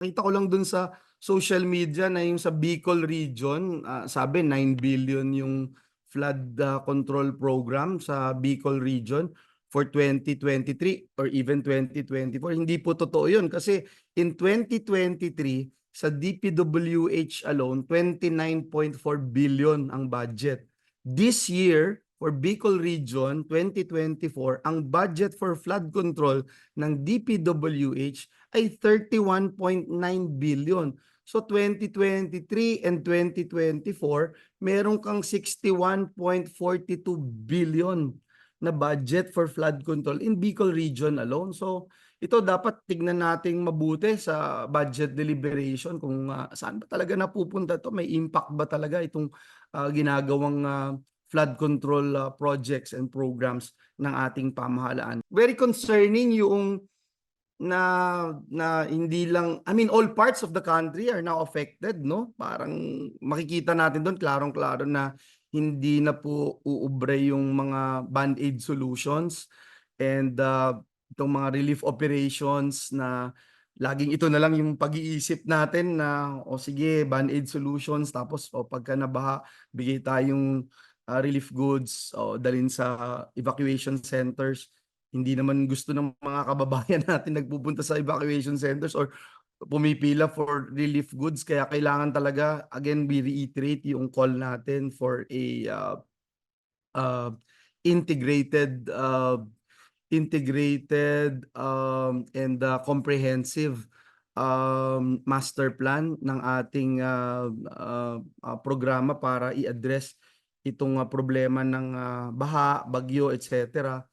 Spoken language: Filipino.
Kita ko lang dun sa social media na yung sa Bicol region, sabi 9 billion yung flood control program sa Bicol region for 2023 or even 2024. Hindi po totoo yun kasi in 2023 sa DPWH alone, 29.4 billion ang budget. This year, for Bicol region 2024, ang budget for flood control ng DPWH ay 31.9 billion. So 2023 and 2024, meron kang 61.42 billion na budget for flood control in Bicol region alone. So ito dapat tignan nating mabuti sa budget deliberation kung saan ba talaga napupunta to, may impact ba talaga itong ginagawang flood control projects and programs ng ating pamahalaan. Very concerning yung na hindi lang, I mean, all parts of the country are now affected, no? Parang makikita natin doon klarong-klaro na hindi na po uubre yung mga band-aid solutions and itong mga relief operations na laging ito na lang yung pag-iisip natin na o sige, band-aid solutions, tapos o pagka nabaha, bigay tayong relief goods o dalhin sa evacuation centers. Hindi naman gusto ng mga kababayan natin nagpupunta sa evacuation centers or pumipila for relief goods. Kaya kailangan talaga, again, we reiterate yung call natin for a uh, integrated and comprehensive master plan ng ating programa para i-address itong problema ng baha, bagyo, etc.